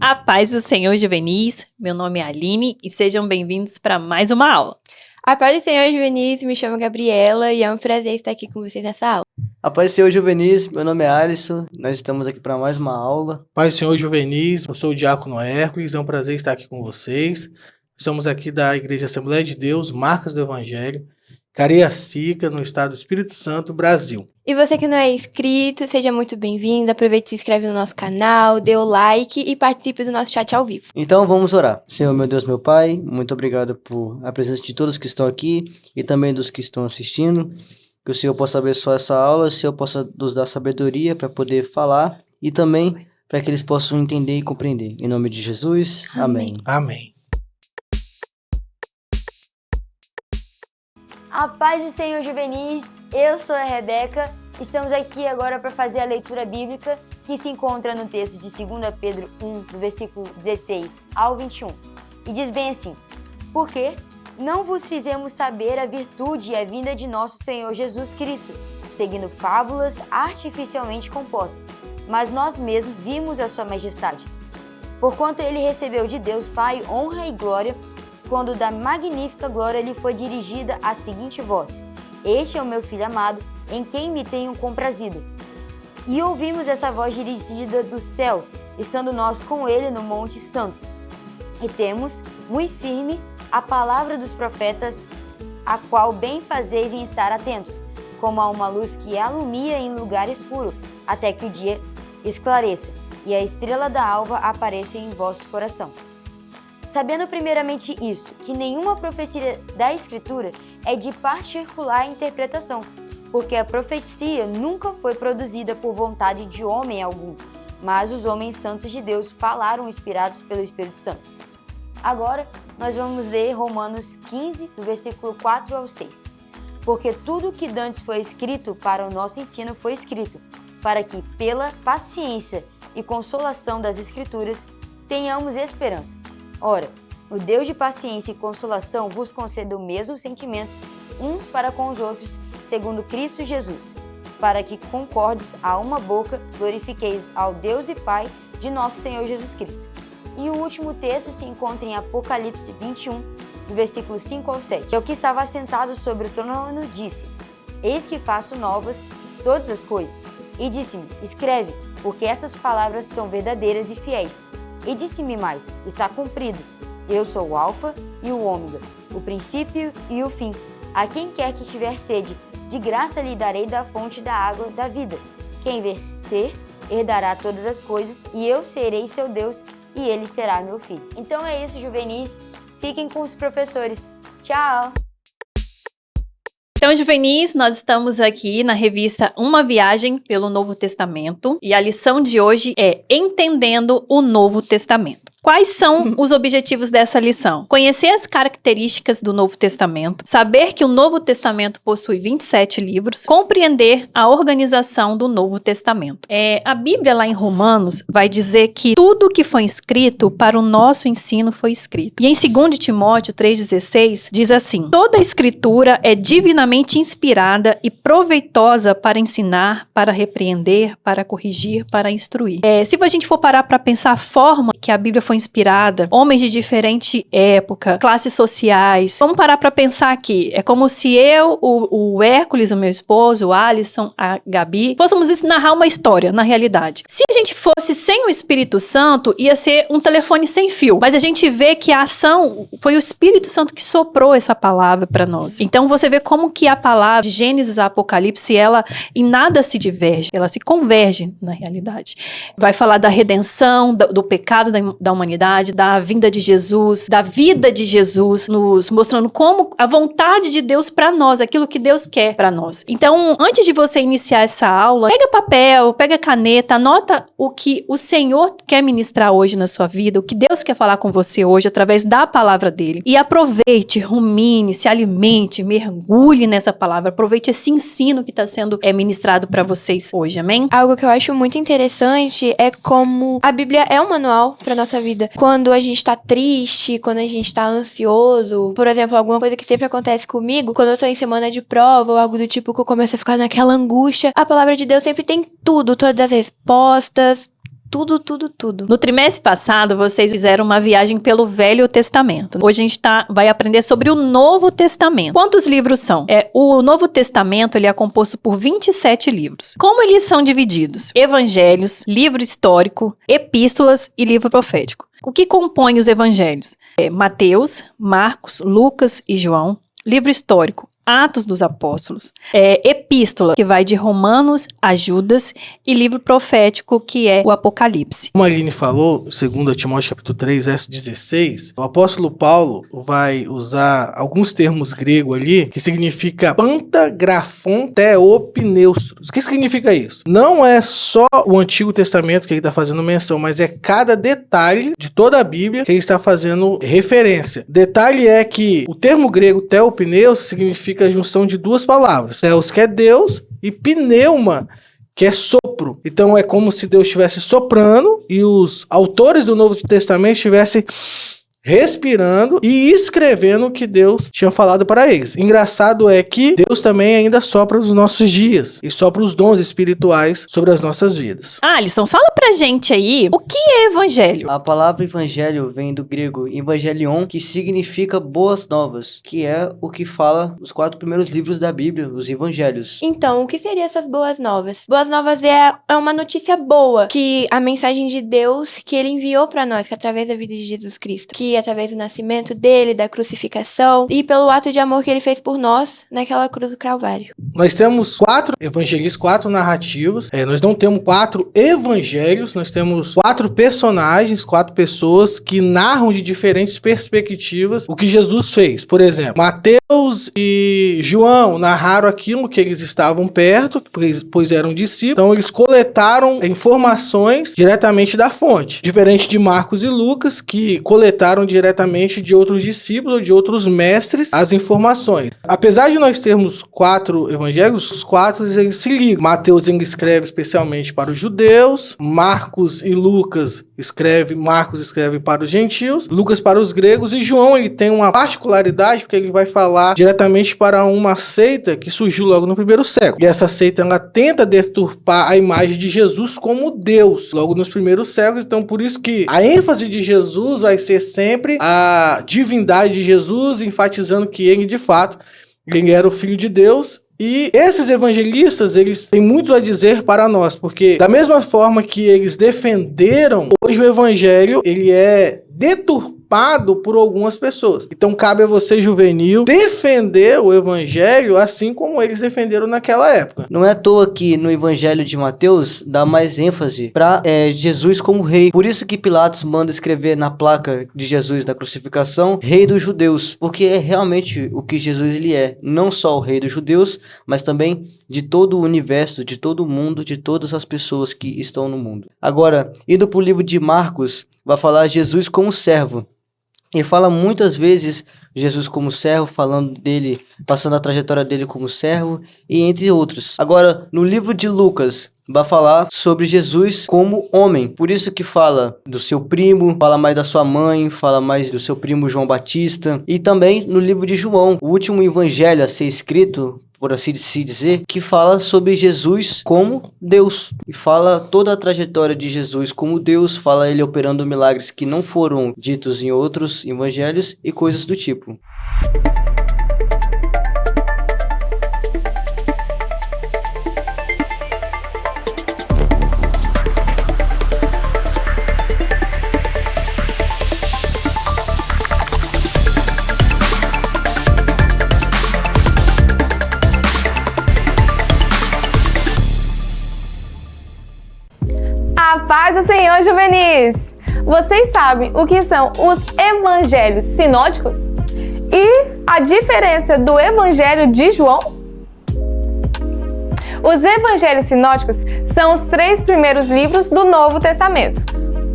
A paz do Senhor Juvenis, meu nome é Aline e sejam bem-vindos para mais uma aula. A paz do Senhor Juvenis, me chamo Gabriela e é um prazer estar aqui com vocês nessa aula. A paz do Senhor Juvenis, meu nome é Alisson, nós estamos aqui para mais uma aula. Paz do Senhor Juvenis, eu sou o Diácono Hércules, é um prazer estar aqui com vocês. Somos aqui da Igreja Assembleia de Deus, Marcas do Evangelho, Cariacica, no estado do Espírito Santo, Brasil. E você que não é inscrito, seja muito bem-vindo, aproveite e se inscreve no nosso canal, dê o like e participe do nosso chat ao vivo. Então vamos orar. Senhor, meu Deus, meu Pai, muito obrigado por a presença de todos que estão aqui e também dos que estão assistindo. Que o Senhor possa abençoar essa aula, o Senhor possa nos dar sabedoria para poder falar e também para que eles possam entender e compreender. Em nome de Jesus, amém. Amém. A paz do Senhor Juvenis, eu sou a Rebeca e estamos aqui agora para fazer a leitura bíblica que se encontra no texto de 2 Pedro 1, do versículo 16 ao 21. E diz bem assim: Porque não vos fizemos saber a virtude e a vinda de nosso Senhor Jesus Cristo, seguindo fábulas artificialmente compostas, mas nós mesmos vimos a sua majestade. Porquanto ele recebeu de Deus Pai honra e glória, quando da magnífica glória lhe foi dirigida a seguinte voz: Este é o meu Filho amado, em quem me tenho comprazido. E ouvimos essa voz dirigida do céu, estando nós com ele no Monte Santo. E temos, muito firme, a palavra dos profetas, a qual bem fazeis em estar atentos, como a uma luz que alumia em lugar escuro, até que o dia esclareça, e a estrela da alva apareça em vosso coração. Sabendo primeiramente isso, que nenhuma profecia da Escritura é de particular interpretação, porque a profecia nunca foi produzida por vontade de homem algum, mas os homens santos de Deus falaram inspirados pelo Espírito Santo. Agora, nós vamos ler Romanos 15, do versículo 4 ao 6. Porque tudo o que dantes foi escrito para o nosso ensino foi escrito, para que, pela paciência e consolação das Escrituras, tenhamos esperança. Ora, o Deus de paciência e consolação vos conceda o mesmo sentimento uns para com os outros, segundo Cristo Jesus, para que concordes a uma boca, glorifiqueis ao Deus e Pai de nosso Senhor Jesus Cristo. E o último texto se encontra em Apocalipse 21, do versículo 5 ao 7. É o que estava assentado sobre o trono disse: Eis que faço novas todas as coisas. E disse-me: Escreve, porque essas palavras são verdadeiras e fiéis. E disse-me mais: Está cumprido. Eu sou o Alfa e o Ômega, o princípio e o fim. A quem quer que tiver sede, de graça lhe darei da fonte da água da vida. Quem vencer, herdará todas as coisas, e eu serei seu Deus, e ele será meu filho. Então é isso, juvenis. Fiquem com os professores. Tchau! Então, Juvenis, nós estamos aqui na revista Uma Viagem pelo Novo Testamento e a lição de hoje é Entendendo o Novo Testamento. Quais são os objetivos dessa lição? Conhecer as características do Novo Testamento, saber que o Novo Testamento possui 27 livros, compreender a organização do Novo Testamento. A Bíblia lá em Romanos vai dizer que tudo que foi escrito para o nosso ensino foi escrito. E em 2 Timóteo 3,16 diz assim: Toda a escritura é divinamente inspirada e proveitosa para ensinar, para repreender, para corrigir, para instruir. Se a gente for parar para pensar a forma que a Bíblia foi inspirada, homens de diferente época, classes sociais. Vamos parar para pensar aqui. É como se eu, o Hércules, o meu esposo, o Alisson, a Gabi, fôssemos narrar uma história, na realidade. Se a gente fosse sem o Espírito Santo, ia ser um telefone sem fio. Mas a gente vê que a ação foi o Espírito Santo que soprou essa palavra para nós. Então você vê como que a palavra de Gênesis a Apocalipse, ela em nada se diverge, ela se converge na realidade. Vai falar da redenção, do pecado da humanidade, da vinda de Jesus, da vida de Jesus, nos mostrando como a vontade de Deus para nós, aquilo que Deus quer para nós. Então, antes de você iniciar essa aula, pega papel, pega caneta, anota o que o Senhor quer ministrar hoje na sua vida, o que Deus quer falar com você hoje através da palavra dele. E aproveite, rumine, se alimente, mergulhe nessa palavra, aproveite esse ensino que está sendo ministrado para vocês hoje, amém? Algo que eu acho muito interessante é como a Bíblia é um manual para nossa vida. Quando a gente tá triste, quando a gente tá ansioso, por exemplo, alguma coisa que sempre acontece comigo, quando eu tô em semana de prova ou algo do tipo que eu começo a ficar naquela angústia, a palavra de Deus sempre tem tudo, todas as respostas, tudo, tudo, tudo. No trimestre passado, vocês fizeram uma viagem pelo Velho Testamento. Hoje a gente vai aprender sobre o Novo Testamento. Quantos livros são? O Novo Testamento ele é composto por 27 livros. Como eles são divididos? Evangelhos, livro histórico, epístolas e livro profético. O que compõe os evangelhos? Mateus, Marcos, Lucas e João. Livro histórico, Atos dos Apóstolos, epístola, que vai de Romanos a Judas, e livro profético, que é o Apocalipse. Como a Aline falou, 2 Timóteo capítulo 3, verso 16, o apóstolo Paulo vai usar alguns termos gregos ali, que significa pantagrafon theopneustros. O que significa isso? Não é só o Antigo Testamento que ele está fazendo menção, mas é cada detalhe de toda a Bíblia que ele está fazendo referência. Detalhe é que o termo grego theopneus significa a junção de duas palavras. Theos, que é Deus, e pneuma, que é sopro. Então é como se Deus estivesse soprando e os autores do Novo Testamento estivessem respirando e escrevendo o que Deus tinha falado para eles. Engraçado é que Deus também ainda sopra os nossos dias e sopra os dons espirituais sobre as nossas vidas. Alisson, fala pra gente aí, o que é evangelho? A palavra evangelho vem do grego evangelion, que significa boas novas, que é o que fala os 4 primeiros livros da Bíblia, os evangelhos. Então, o que seriam essas boas novas? Boas novas é uma notícia boa, que a mensagem de Deus que ele enviou para nós, que através da vida de Jesus Cristo, que através do nascimento dele, da crucificação e pelo ato de amor que ele fez por nós naquela cruz do Calvário. Nós temos 4 evangelistas, 4 narrativas. Nós não temos 4 evangelhos, nós temos 4 personagens, 4 pessoas que narram de diferentes perspectivas o que Jesus fez. Por exemplo, Mateus e João narraram aquilo que eles estavam perto, pois eram discípulos. Então eles coletaram informações diretamente da fonte. Diferente de Marcos e Lucas, que coletaram diretamente de outros discípulos ou de outros mestres as informações. Apesar de nós termos 4 evangelhos, os 4 eles se ligam. Mateus ele escreve especialmente para os judeus, Marcos e Lucas escreve para os gentios, Lucas para os gregos, e João ele tem uma particularidade porque ele vai falar diretamente para uma seita que surgiu logo no primeiro século. E essa seita ela tenta deturpar a imagem de Jesus como Deus logo nos primeiros séculos. Então por isso que a ênfase de Jesus vai ser sempre a divindade de Jesus, enfatizando que ele de fato ele era o Filho de Deus. E esses evangelistas, eles têm muito a dizer para nós, porque da mesma forma que eles defenderam, hoje o evangelho, ele é deturpado por algumas pessoas. Então cabe a você, juvenil, defender o evangelho assim como eles defenderam naquela época. Não é à toa que no evangelho de Mateus dá mais ênfase para Jesus como rei. Por isso que Pilatos manda escrever na placa de Jesus da crucificação, rei dos judeus, porque é realmente o que Jesus ele é, não só o rei dos judeus, mas também de todo o universo, de todo o mundo, de todas as pessoas que estão no mundo. Agora, indo para o livro de Marcos, vai falar Jesus como servo. Ele fala muitas vezes Jesus como servo, falando dele, passando a trajetória dele como servo, e entre outros. Agora, no livro de Lucas, vai falar sobre Jesus como homem. Por isso que fala do seu primo, fala mais da sua mãe, fala mais do seu primo João Batista. E também no livro de João, o último evangelho a ser escrito, por assim se dizer, que fala sobre Jesus como Deus. E fala toda a trajetória de Jesus como Deus, fala ele operando milagres que não foram ditos em outros evangelhos e coisas do tipo. A paz do Senhor, juvenis! Vocês sabem o que são os evangelhos sinóticos? E a diferença do evangelho de João? Os evangelhos sinóticos são os 3 primeiros livros do Novo Testamento: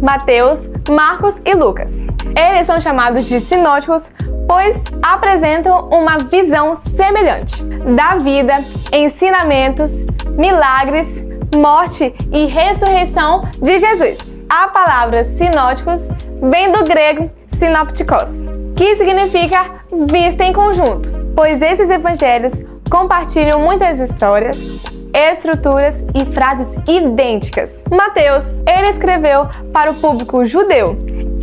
Mateus, Marcos e Lucas. Eles são chamados de sinóticos pois apresentam uma visão semelhante da vida, ensinamentos, milagres, morte e ressurreição de Jesus. A palavra sinóticos vem do grego sinoptikos, que significa vista em conjunto, pois esses evangelhos compartilham muitas histórias, estruturas e frases idênticas. Mateus, ele escreveu para o público judeu,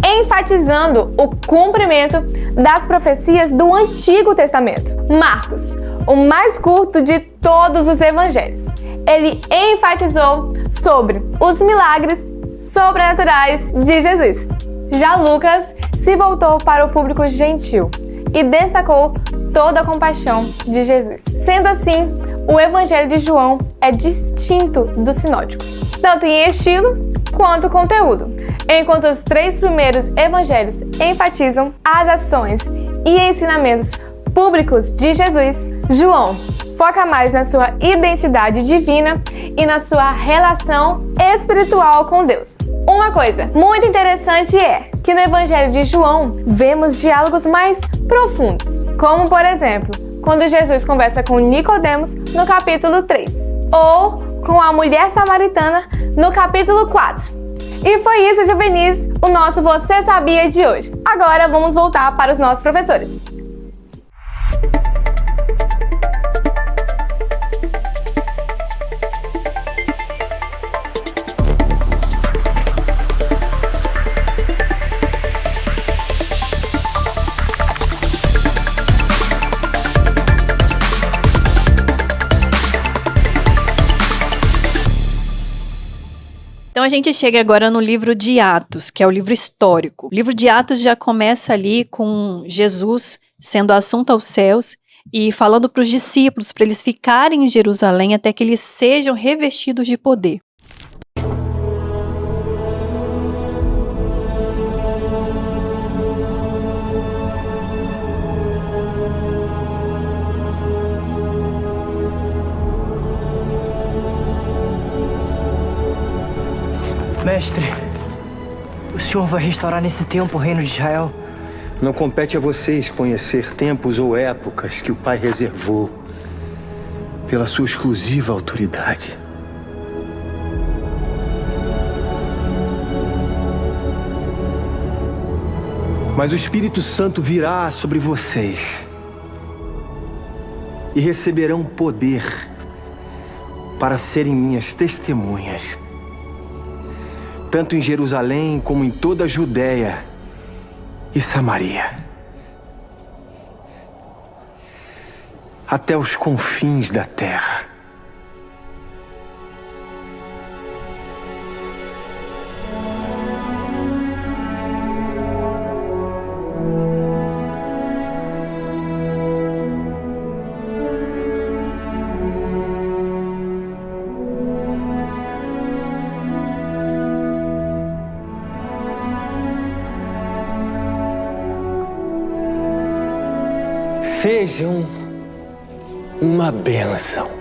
enfatizando o cumprimento das profecias do Antigo Testamento. Marcos, o mais curto de todos os evangelhos, ele enfatizou sobre os milagres sobrenaturais de Jesus. Já Lucas se voltou para o público gentil e destacou toda a compaixão de Jesus. Sendo assim, o Evangelho de João é distinto dos sinóticos, tanto em estilo quanto conteúdo. Enquanto os 3 primeiros evangelhos enfatizam as ações e ensinamentos públicos de Jesus, João foca mais na sua identidade divina e na sua relação espiritual com Deus. Uma coisa muito interessante é que no Evangelho de João vemos diálogos mais profundos, como por exemplo, quando Jesus conversa com Nicodemos no capítulo 3, ou com a mulher samaritana no capítulo 4. E foi isso, juvenis, o nosso Você Sabia de hoje. Agora vamos voltar para os nossos professores. Então a gente chega agora no livro de Atos, que é o livro histórico. O livro de Atos já começa ali com Jesus sendo assunto aos céus e falando para os discípulos para eles ficarem em Jerusalém até que eles sejam revestidos de poder. Mestre, o senhor vai restaurar nesse tempo o reino de Israel? Não compete a vocês conhecer tempos ou épocas que o Pai reservou pela sua exclusiva autoridade. Mas o Espírito Santo virá sobre vocês e receberão poder para serem minhas testemunhas, tanto em Jerusalém como em toda a Judéia e Samaria, até os confins da terra. Sejam uma bênção.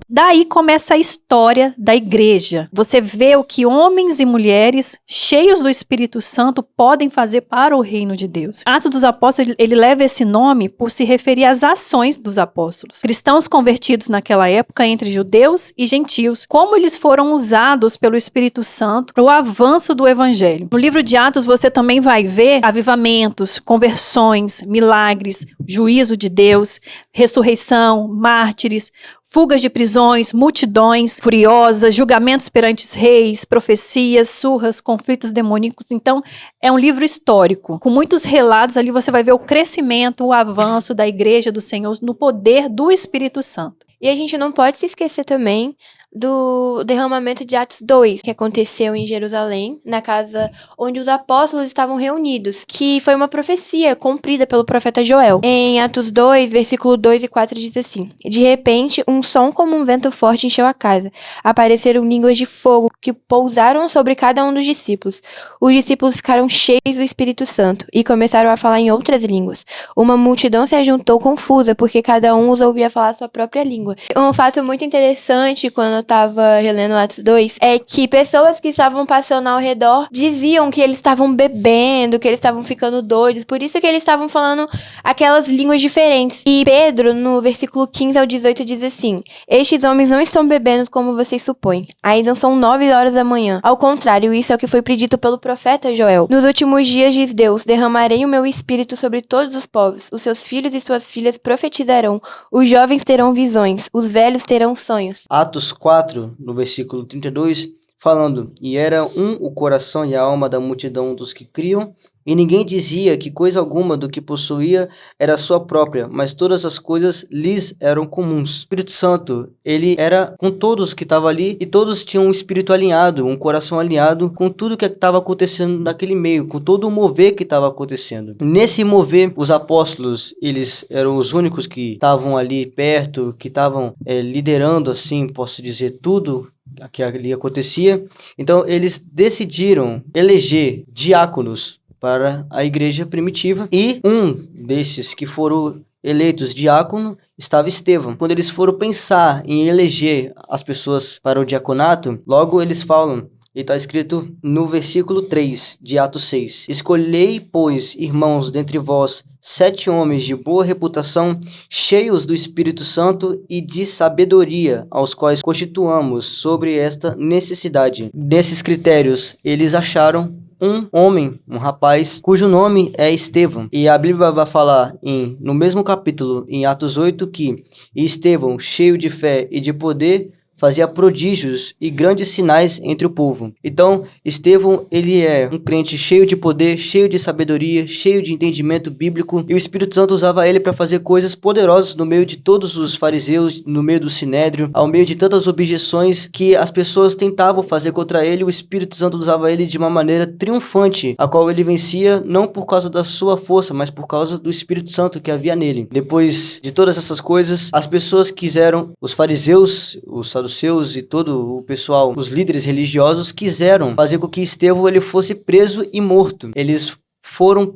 Daí começa a história da igreja. Você vê o que homens e mulheres cheios do Espírito Santo podem fazer para o reino de Deus. Atos dos Apóstolos, ele leva esse nome por se referir às ações dos apóstolos. Cristãos convertidos naquela época entre judeus e gentios, como eles foram usados pelo Espírito Santo para o avanço do evangelho. No livro de Atos você também vai ver avivamentos, conversões, milagres, juízo de Deus, ressurreição, mártires, fugas de prisões, multidões furiosas, julgamentos perante os reis, profecias, surras, conflitos demoníacos. Então, é um livro histórico, com muitos relatos. Ali você vai ver o crescimento, o avanço da igreja do Senhor no poder do Espírito Santo. E a gente não pode se esquecer também do derramamento de Atos 2, que aconteceu em Jerusalém, na casa onde os apóstolos estavam reunidos, que foi uma profecia cumprida pelo profeta Joel. Em Atos 2, versículo 2 e 4 diz assim: De repente, um som como um vento forte encheu a casa. Apareceram línguas de fogo que pousaram sobre cada um dos discípulos. Os discípulos ficaram cheios do Espírito Santo e começaram a falar em outras línguas. Uma multidão se ajuntou confusa, porque cada um os ouvia falar a sua própria língua. Um fato muito interessante, quando eu tava relendo Atos 2, é que pessoas que estavam passando ao redor diziam que eles estavam bebendo, que eles estavam ficando doidos, por isso que eles estavam falando aquelas línguas diferentes. E Pedro, no versículo 15 ao 18, diz assim: estes homens não estão bebendo como vocês supõem. Ainda são 9 horas da manhã. Ao contrário, isso é o que foi predito pelo profeta Joel. Nos últimos dias, diz Deus, derramarei o meu espírito sobre todos os povos. Os seus filhos e suas filhas profetizarão. Os jovens terão visões. Os velhos terão sonhos. Atos 4, no versículo 32, falando: e era o coração e a alma da multidão dos que criam, e ninguém dizia que coisa alguma do que possuía era sua própria, mas todas as coisas lhes eram comuns. O Espírito Santo, ele era com todos que estavam ali, e todos tinham um espírito alinhado, um coração alinhado com tudo que estava acontecendo naquele meio, com todo o mover que estava acontecendo. Nesse mover, os apóstolos, eles eram os únicos que estavam ali perto, que estavam liderando, assim, posso dizer, tudo que ali acontecia. Então, eles decidiram eleger diáconos para a igreja primitiva, e um desses que foram eleitos diácono estava Estevão. Quando eles foram pensar em eleger as pessoas para o diaconato, logo eles falam, e está escrito no versículo 3 de Atos 6, escolhei, pois, irmãos, dentre vós 7 homens de boa reputação, cheios do Espírito Santo e de sabedoria, aos quais constituamos sobre esta necessidade. Nesses critérios, eles acharam um homem, um rapaz, cujo nome é Estevão. E a Bíblia vai falar no mesmo capítulo, em Atos 8, que Estevão, cheio de fé e de poder, fazia prodígios e grandes sinais entre o povo. Então, Estevão, ele é um crente cheio de poder, cheio de sabedoria, cheio de entendimento bíblico, e o Espírito Santo usava ele para fazer coisas poderosas no meio de todos os fariseus, no meio do sinédrio, ao meio de tantas objeções que as pessoas tentavam fazer contra ele. O Espírito Santo usava ele de uma maneira triunfante, a qual ele vencia não por causa da sua força, mas por causa do Espírito Santo que havia nele. Depois de todas essas coisas, as pessoas quiseram, os fariseus, os saduceus e todo o pessoal, os líderes religiosos, quiseram fazer com que Estevão ele fosse preso e morto. Eles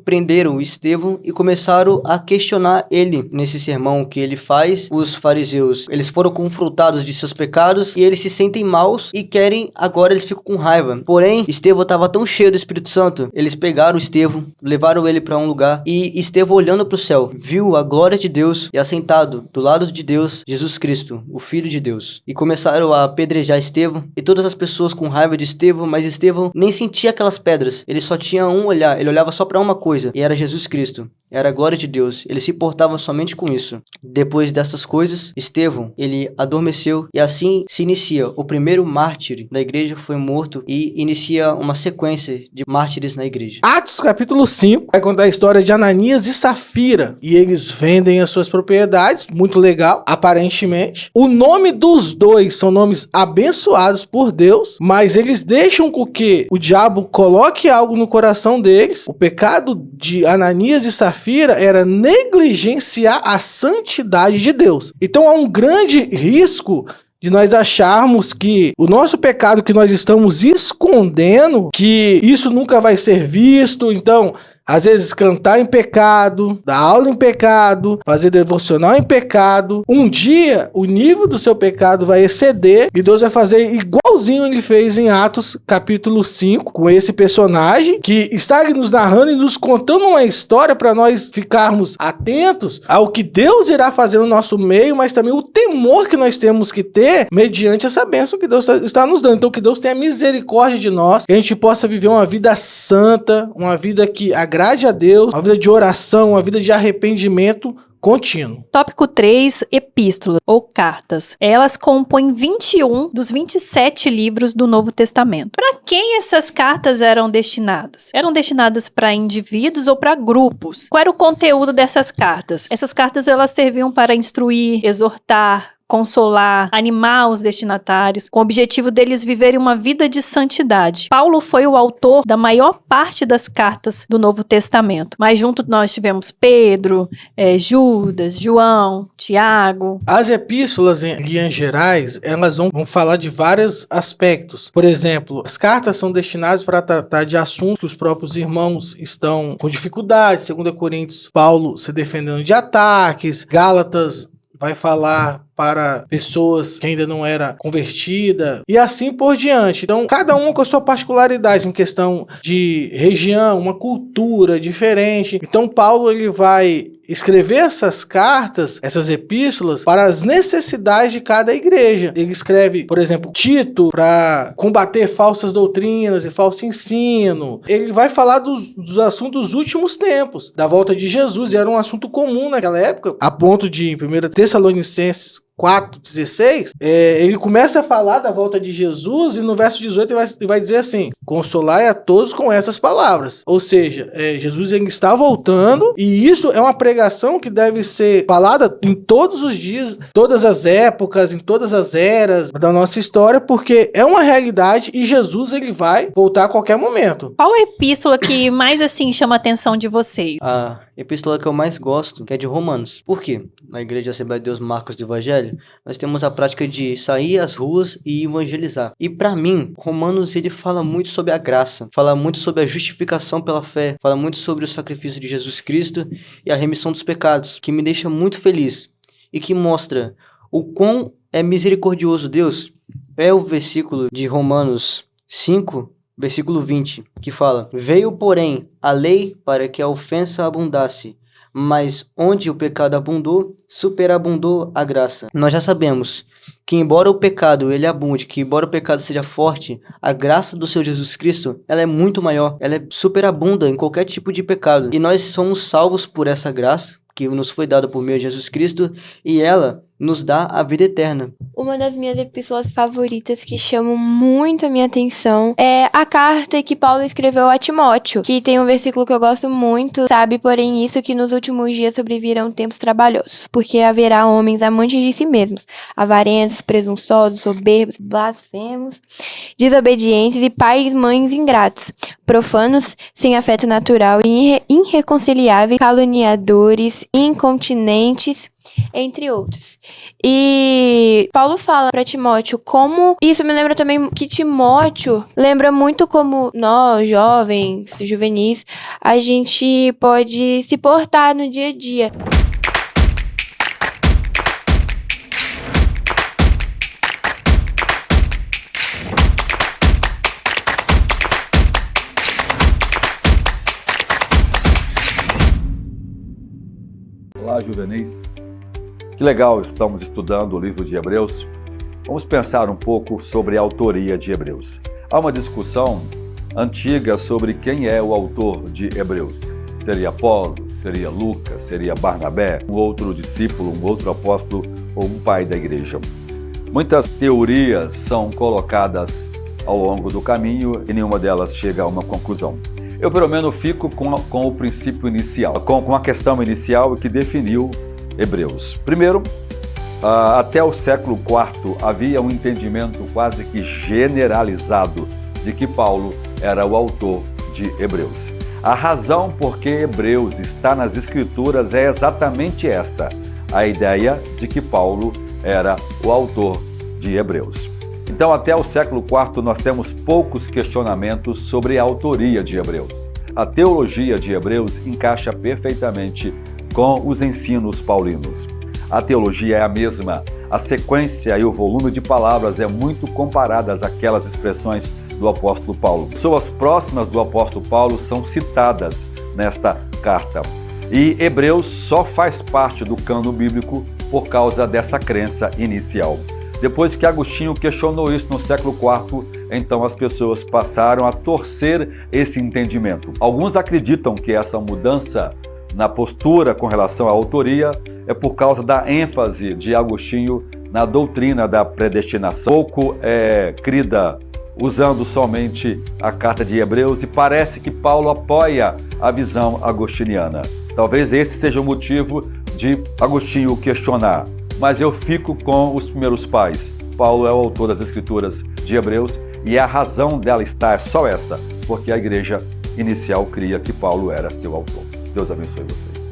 prenderam Estevão e começaram a questionar ele. Nesse sermão que ele faz, os fariseus, eles foram confrontados de seus pecados e eles se sentem maus e agora eles ficam com raiva. Porém, Estevão estava tão cheio do Espírito Santo, eles pegaram Estevão, levaram ele para um lugar, e Estevão, olhando para o céu, viu a glória de Deus e assentado do lado de Deus, Jesus Cristo, o Filho de Deus. E começaram a apedrejar Estevão, e todas as pessoas com raiva de Estevão, mas Estevão nem sentia aquelas pedras, ele só tinha um olhar, ele olhava só para uma coisa, e era Jesus Cristo, era a glória de Deus. Ele se portava somente com isso. Depois dessas coisas, Estevão, ele adormeceu, e assim se inicia o primeiro mártir da igreja, foi morto, e inicia uma sequência de mártires na igreja. Atos capítulo 5 vai contar a história de Ananias e Safira, e eles vendem as suas propriedades, muito legal, aparentemente. O nome dos dois são nomes abençoados por Deus, mas eles deixam com que o diabo coloque algo no coração deles. O pecado de Ananias e Safira era negligenciar a santidade de Deus. Então há um grande risco de nós acharmos que o nosso pecado que nós estamos escondendo, que isso nunca vai ser visto. Então, às vezes cantar em pecado, dar aula em pecado, fazer devocional em pecado. Um dia, o nível do seu pecado vai exceder e Deus vai fazer igualzinho ele fez em Atos capítulo 5, com esse personagem que está ali nos narrando e nos contando uma história para nós ficarmos atentos ao que Deus irá fazer no nosso meio, mas também o temor que nós temos que ter mediante essa bênção que Deus está nos dando. Então, que Deus tenha misericórdia de nós, que a gente possa viver uma vida santa, uma vida que agrade a Deus, uma vida de oração, uma vida de arrependimento contínuo. Tópico 3, epístola ou cartas. Elas compõem 21 dos 27 livros do Novo Testamento. Para quem essas cartas eram destinadas? Eram destinadas para indivíduos ou para grupos? Qual era o conteúdo dessas cartas? Essas cartas elas serviam para instruir, exortar, consolar, animar os destinatários, com o objetivo deles viverem uma vida de santidade. Paulo foi o autor da maior parte das cartas do Novo Testamento, mas junto nós tivemos Pedro, Judas, João, Tiago. As epístolas, em linhas gerais, elas vão falar de vários aspectos. Por exemplo, as cartas são destinadas para tratar de assuntos que os próprios irmãos estão com dificuldades. 2 Coríntios, Paulo se defendendo de ataques. Gálatas vai falar para pessoas que ainda não era convertida e assim por diante. Então, cada um com a sua particularidade em questão de região, uma cultura diferente. Então, Paulo ele vai escrever essas cartas, essas epístolas, para as necessidades de cada igreja. Ele escreve, por exemplo, Tito, para combater falsas doutrinas e falso ensino. Ele vai falar dos assuntos dos últimos tempos, da volta de Jesus, e era um assunto comum naquela época, a ponto de, em 1 Tessalonicenses 4:16, ele começa a falar da volta de Jesus e no verso 18 ele vai dizer assim: consolai a todos com essas palavras. Ou seja, Jesus ele está voltando, e isso é uma pregação que deve ser falada em todos os dias, todas as épocas, em todas as eras da nossa história, porque é uma realidade e Jesus ele vai voltar a qualquer momento. Qual a epístola que mais assim chama a atenção de vocês? A epístola que eu mais gosto, que é de Romanos. Por quê? Na Igreja Assembleia de Deus Marcos do Evangelho, nós temos a prática de sair às ruas e evangelizar. E para mim, Romanos ele fala muito sobre a graça, fala muito sobre a justificação pela fé, fala muito sobre o sacrifício de Jesus Cristo e a remissão dos pecados, que me deixa muito feliz e que mostra o quão é misericordioso Deus. É o versículo de Romanos 5, versículo 20, que fala: veio, porém, a lei para que a ofensa abundasse, mas onde o pecado abundou, superabundou a graça. Nós já sabemos que embora o pecado ele abunde, que embora o pecado seja forte, a graça do Senhor Jesus Cristo, ela é muito maior, ela é superabunda em qualquer tipo de pecado. E nós somos salvos por essa graça que nos foi dada por meio de Jesus Cristo, e ela nos dá a vida eterna. Uma das minhas epístolas favoritas que chamam muito a minha atenção é a carta que Paulo escreveu a Timóteo, que tem um versículo que eu gosto muito: sabe, porém, isso que nos últimos dias sobrevirão tempos trabalhosos, porque haverá homens amantes de si mesmos, avarentos, presunçosos, soberbos, blasfemos, desobedientes e pais e mães ingratos, profanos, sem afeto natural e irreconciliáveis, caluniadores, incontinentes, entre outros. E Paulo fala para Timóteo como... Isso me lembra também que Timóteo lembra muito como nós, jovens, juvenis, a gente pode se portar no dia a dia. Olá, juvenis. Que legal, estamos estudando o livro de Hebreus. Vamos pensar um pouco sobre a autoria de Hebreus. Há uma discussão antiga sobre quem é o autor de Hebreus. Seria Paulo, seria Lucas, seria Barnabé, um outro discípulo, um outro apóstolo ou um pai da igreja. Muitas teorias são colocadas ao longo do caminho e nenhuma delas chega a uma conclusão. Eu, pelo menos, fico com o princípio inicial, com a questão inicial que definiu Hebreus. Primeiro, até o século IV havia um entendimento quase que generalizado de que Paulo era o autor de Hebreus. A razão por que Hebreus está nas Escrituras é exatamente esta: a ideia de que Paulo era o autor de Hebreus. Então, até o século IV, nós temos poucos questionamentos sobre a autoria de Hebreus. A teologia de Hebreus encaixa perfeitamente com os ensinos paulinos. A teologia é a mesma, a sequência e o volume de palavras é muito comparadas àquelas expressões do apóstolo Paulo. Pessoas próximas do apóstolo Paulo são citadas nesta carta. E Hebreus só faz parte do cânon bíblico por causa dessa crença inicial. Depois que Agostinho questionou isso no século IV, então as pessoas passaram a torcer esse entendimento. Alguns acreditam que essa mudança na postura com relação à autoria é por causa da ênfase de Agostinho na doutrina da predestinação. Pouco é crida usando somente a carta de Hebreus, e parece que Paulo apoia a visão agostiniana. Talvez esse seja o motivo de Agostinho questionar. mas eu fico com os primeiros pais. Paulo é o autor das Escrituras de Hebreus e a razão dela estar é só essa, porque a igreja inicial cria que Paulo era seu autor. Deus abençoe vocês.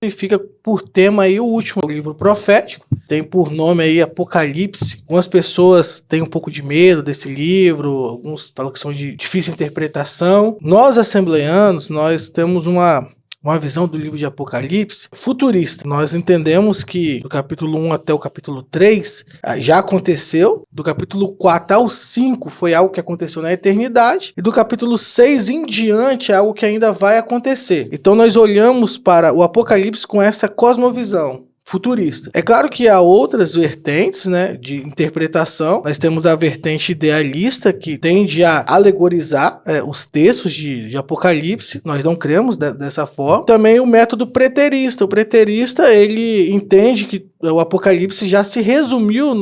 E fica por tema aí o último livro profético, tem por nome aí Apocalipse. Algumas pessoas têm um pouco de medo desse livro, alguns falam que são de difícil interpretação. Nós, assembleanos, nós temos uma visão do livro de Apocalipse futurista. Nós entendemos que do capítulo 1 até o capítulo 3 já aconteceu, do capítulo 4 ao 5 foi algo que aconteceu na eternidade, e do capítulo 6 em diante é algo que ainda vai acontecer. Então nós olhamos para o Apocalipse com essa cosmovisão futurista. É claro que há outras vertentes, né, de interpretação. Nós temos a vertente idealista, que tende a alegorizar os textos de Apocalipse. Nós não cremos dessa forma. Também o método preterista. O preterista, ele entende que o Apocalipse já se resumiu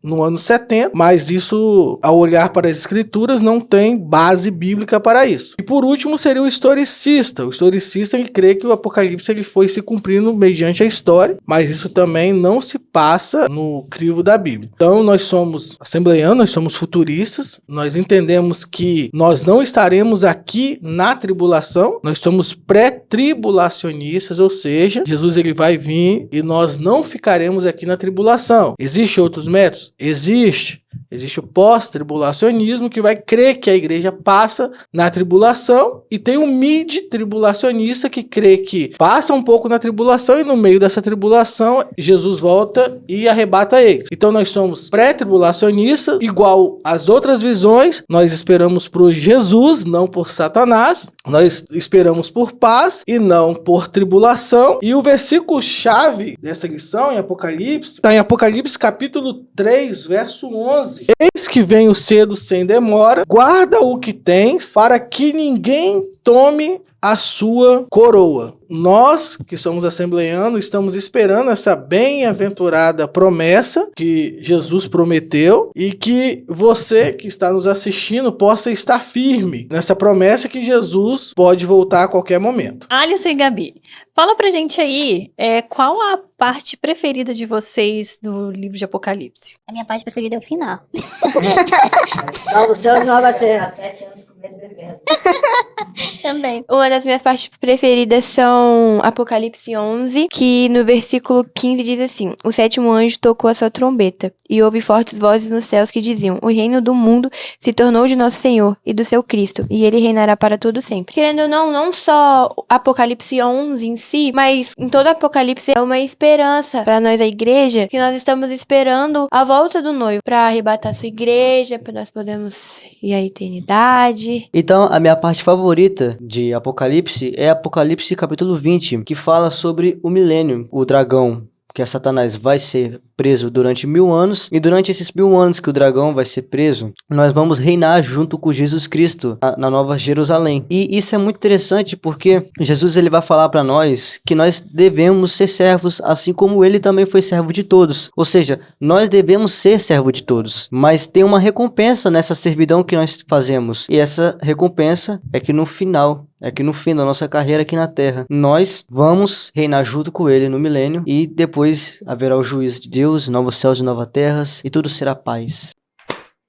no ano 70, mas isso, ao olhar para as escrituras, não tem base bíblica para isso. E por último seria o historicista. O historicista, ele crê que o Apocalipse ele foi se cumprindo mediante a história, mas isso também não se passa no crivo da Bíblia. Então nós somos assembleanos, nós somos futuristas, nós entendemos que nós não estaremos aqui na tribulação, nós somos pré-tribulacionistas, ou seja, Jesus ele vai vir e nós não ficaremos aqui na tribulação. Existem outros métodos? Existe o pós-tribulacionismo, que vai crer que a igreja passa na tribulação, e tem o mid-tribulacionista, que crê que passa um pouco na tribulação e no meio dessa tribulação Jesus volta e arrebata eles. Então nós somos pré-tribulacionistas, igual às outras visões. Nós esperamos por Jesus, não por Satanás. Nós esperamos por paz e não por tribulação. E o versículo-chave dessa lição em Apocalipse está em Apocalipse capítulo 3, verso 11. Eis que venho cedo sem demora, guarda o que tens, para que ninguém tome a sua coroa. Nós, que somos assembleanos, estamos esperando essa bem-aventurada promessa que Jesus prometeu, e que você que está nos assistindo possa estar firme nessa promessa que Jesus pode voltar a qualquer momento. Alisson e Gabi, fala pra gente aí, qual a parte preferida de vocês do livro de Apocalipse? A minha parte preferida é o final. Salve os céus e nova terra. 7 anos comendo e bebendo. Também. Uma das minhas partes preferidas são Apocalipse 11, que no versículo 15 diz assim: o 7º anjo tocou a sua trombeta, e houve fortes vozes nos céus que diziam: o reino do mundo se tornou de nosso Senhor e do seu Cristo, e ele reinará para todo sempre. Querendo ou não só Apocalipse 11 em si, mas em todo Apocalipse é uma esperança para nós, a igreja, que nós estamos esperando a volta do noivo para arrebatar sua igreja, para nós podermos ir à eternidade. Então, a minha parte favorita de Apocalipse é Apocalipse capítulo 20, que fala sobre o milênio, o dragão, que é Satanás, vai ser preso durante 1000 anos, e durante esses 1000 anos que o dragão vai ser preso, nós vamos reinar junto com Jesus Cristo na Nova Jerusalém. E isso é muito interessante, porque Jesus ele vai falar para nós que nós devemos ser servos, assim como ele também foi servo de todos. Ou seja, nós devemos ser servo de todos, mas tem uma recompensa nessa servidão que nós fazemos, e essa recompensa é que no fim da nossa carreira aqui na Terra, nós vamos reinar junto com ele no milênio, e depois haverá o juízo de Deus, novos céus e novas terras, e tudo será paz.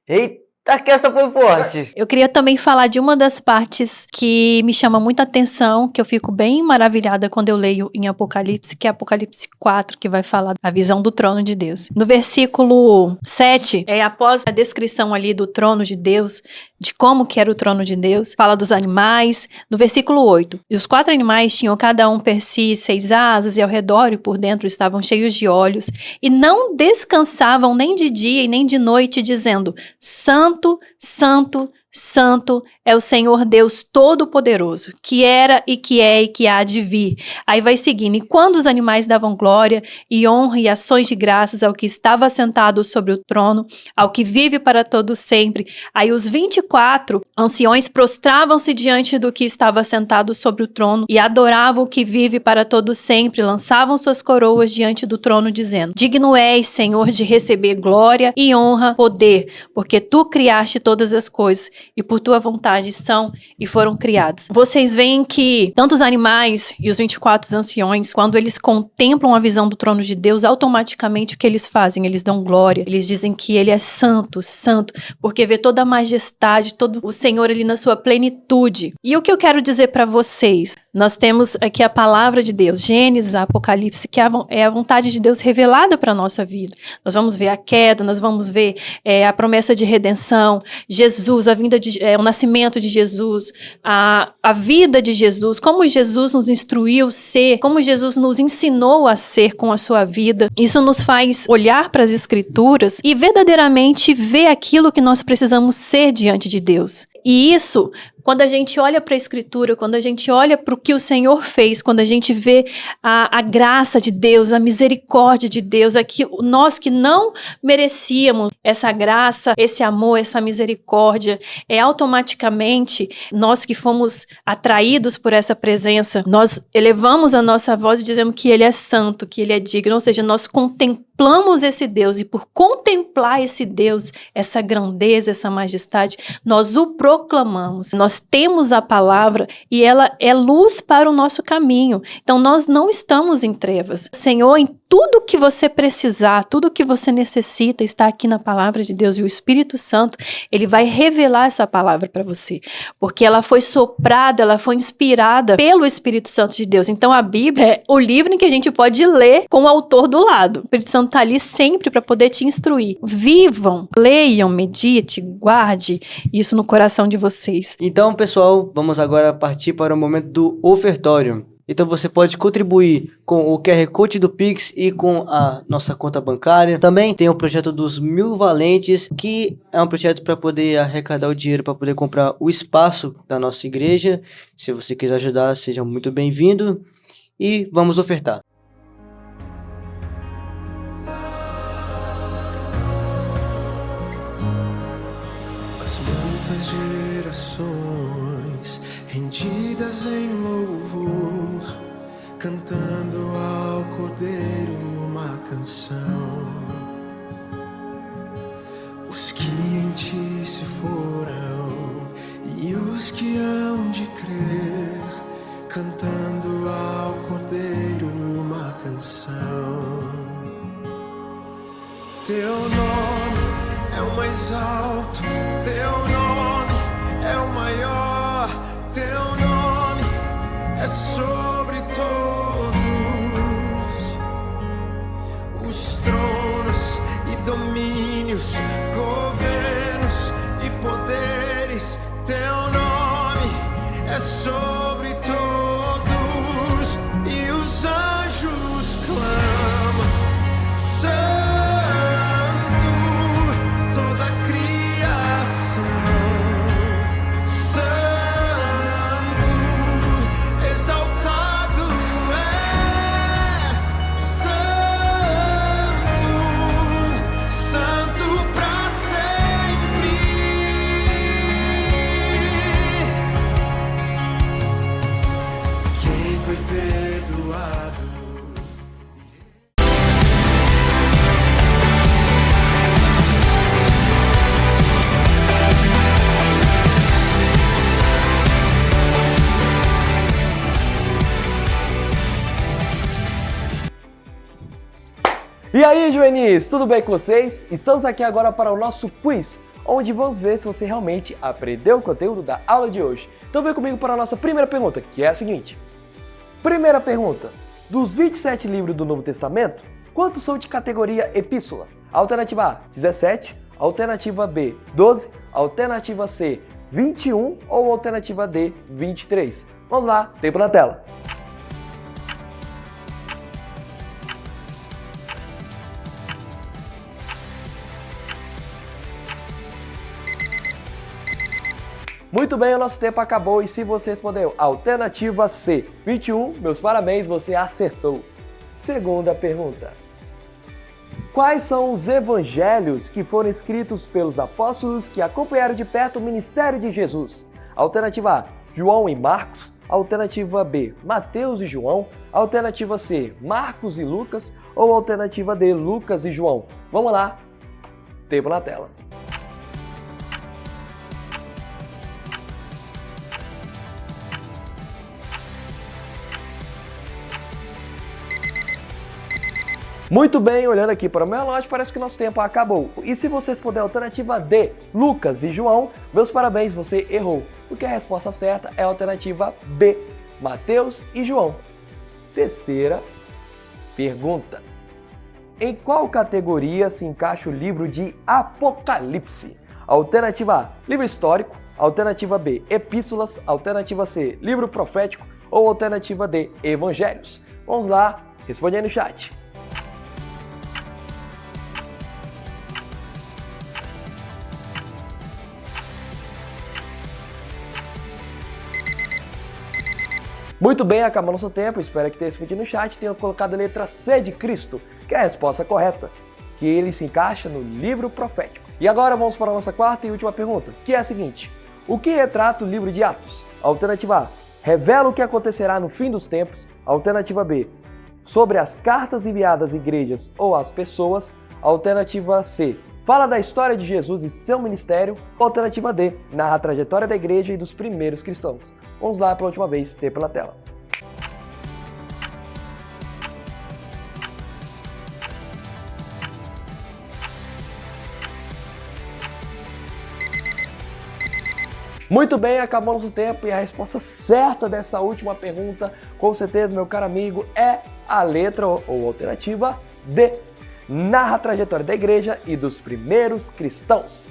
Eita, que essa foi forte! Eu queria também falar de uma das partes que me chama muita atenção, que eu fico bem maravilhada quando eu leio em Apocalipse, que é Apocalipse 4, que vai falar da visão do trono de Deus. No versículo 7, após a descrição ali do trono de Deus, de como que era o trono de Deus, fala dos animais. No versículo 8, e os 4 animais tinham cada um per si 6 asas, e ao redor e por dentro estavam cheios de olhos, e não descansavam nem de dia e nem de noite, dizendo: Santo, Santo, Santo é o Senhor Deus Todo-Poderoso, que era e que é e que há de vir. Aí vai seguindo. E quando os animais davam glória e honra e ações de graças ao que estava sentado sobre o trono, ao que vive para todo sempre, aí os 24 anciões prostravam-se diante do que estava sentado sobre o trono e adoravam o que vive para todo sempre, lançavam suas coroas diante do trono, dizendo: Digno és, Senhor, de receber glória e honra, poder, porque tu criaste todas as coisas e por tua vontade são e foram criados. Vocês veem que tanto os animais e os 24 anciões, quando eles contemplam a visão do trono de Deus, automaticamente o que eles fazem? Eles dão glória. Eles dizem que ele é santo, santo, porque vê toda a majestade, todo o Senhor ali na sua plenitude. E o que eu quero dizer para vocês? Nós temos aqui a palavra de Deus, Gênesis, Apocalipse, que é a vontade de Deus revelada para a nossa vida. Nós vamos ver a queda, nós vamos ver a promessa de redenção, Jesus, a vinda o nascimento de Jesus, a vida de Jesus, como Jesus nos instruiu ser, como Jesus nos ensinou a ser com a sua vida. Isso nos faz olhar para as Escrituras e verdadeiramente ver aquilo que nós precisamos ser diante de Deus. E isso, quando a gente olha para a Escritura, quando a gente olha para o que o Senhor fez, quando a gente vê a graça de Deus, a misericórdia de Deus, nós que não merecíamos essa graça, esse amor, essa misericórdia, automaticamente, nós que fomos atraídos por essa presença, nós elevamos a nossa voz e dizemos que Ele é santo, que Ele é digno, ou seja, nós contemplamos esse Deus, e por contemplar esse Deus, essa grandeza, essa majestade, nós o proclamamos. Nós temos a palavra e ela é luz para o nosso caminho. Então nós não estamos em trevas. Senhor, em tudo que você precisar, tudo que você necessita está aqui na palavra de Deus, e o Espírito Santo, ele vai revelar essa palavra para você, porque ela foi soprada, ela foi inspirada pelo Espírito Santo de Deus. Então a Bíblia é o livro em que a gente pode ler com o autor do lado. O Espírito Santo está ali sempre para poder te instruir. Vivam, leiam, medite, guarde isso no coração de vocês. Então, pessoal, vamos agora partir para o momento do ofertório. Então você pode contribuir com o QR Code do Pix e com a nossa conta bancária. Também tem o projeto dos 1000 Valentes, que é um projeto para poder arrecadar o dinheiro para poder comprar o espaço da nossa igreja. Se você quiser ajudar, seja muito bem-vindo. E vamos ofertar. As muitas gerações rendidas em louvor, cantando ao Cordeiro uma canção. Os que em ti se foram e os que hão de crer, cantando ao Cordeiro uma canção. Teu nome é o mais alto, teu nome é o maior, teu nome é sobre todos os tronos e domínios, governos e poderes. Teu nome é sobre todos, e os anjos clamam: Santo, toda a criação. Santo, exaltado és. Santo, santo pra sempre. Quem foi perdoado. E aí, juvenis, tudo bem com vocês? Estamos aqui agora para o nosso quiz, onde vamos ver se você realmente aprendeu o conteúdo da aula de hoje. Então vem comigo para a nossa primeira pergunta, que é a seguinte. Primeira pergunta: dos 27 livros do Novo Testamento, quantos são de categoria epístola? Alternativa A, 17, alternativa B, 12, alternativa C, 21 ou alternativa D, 23? Vamos lá, tempo na tela. Muito bem, o nosso tempo acabou e se você respondeu alternativa C, 21, meus parabéns, você acertou. Segunda pergunta. Quais são os evangelhos que foram escritos pelos apóstolos que acompanharam de perto o ministério de Jesus? Alternativa A, João e Marcos. Alternativa B, Mateus e João. Alternativa C, Marcos e Lucas. Ou alternativa D, Lucas e João. Vamos lá, tempo na tela. Muito bem, olhando aqui para o meu relógio, parece que nosso tempo acabou. E se você responder a alternativa D, Lucas e João, meus parabéns, você errou. Porque a resposta certa é a alternativa B, Mateus e João. Terceira pergunta. Em qual categoria se encaixa o livro de Apocalipse? Alternativa A, livro histórico. Alternativa B, epístolas. Alternativa C, livro profético. Ou alternativa D, evangelhos. Vamos lá, responde aí no chat. Muito bem, acabou nosso tempo, espero que tenha respondido no chat e tenha colocado a letra C de Cristo, que é a resposta correta, que ele se encaixa no livro profético. E agora vamos para a nossa quarta e última pergunta, que é a seguinte: o que retrata o livro de Atos? Alternativa A, revela o que acontecerá no fim dos tempos. Alternativa B, sobre as cartas enviadas às igrejas ou às pessoas. Alternativa C, fala da história de Jesus e seu ministério. Alternativa D, narra a trajetória da igreja e dos primeiros cristãos. Vamos lá pela última vez, tempo na tela. Muito bem, acabou nosso tempo e a resposta certa dessa última pergunta, com certeza, meu caro amigo, é a letra ou alternativa D. Narra a trajetória da igreja e dos primeiros cristãos.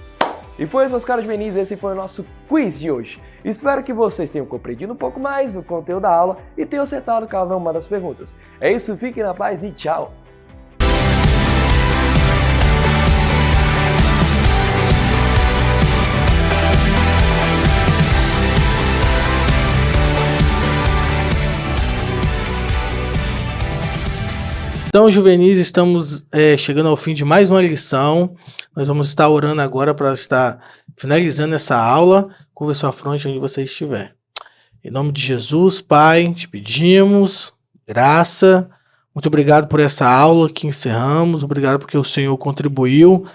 E foi isso, meus caros juvenis, esse foi o nosso quiz de hoje. Espero que vocês tenham compreendido um pouco mais do conteúdo da aula e tenham acertado cada uma das perguntas. É isso, fiquem na paz e tchau! Então, juvenis, estamos chegando ao fim de mais uma lição. Nós vamos estar orando agora para estar finalizando essa aula. Curva sua fronte onde você estiver. Em nome de Jesus, Pai, te pedimos graça. Muito obrigado por essa aula que encerramos. Obrigado porque o Senhor contribuiu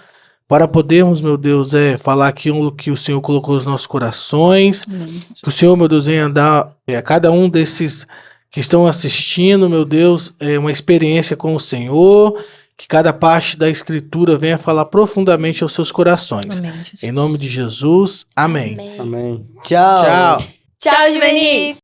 para podermos, meu Deus, falar aquilo que o Senhor colocou nos nossos corações. Amém. Que o Senhor, meu Deus, venha dar a cada um desses que estão assistindo, meu Deus, uma experiência com o Senhor, que cada parte da Escritura venha falar profundamente aos seus corações. Amém, Jesus. Em nome de Jesus, amém. Amém. Tchau. Tchau. Tchau, juvenis!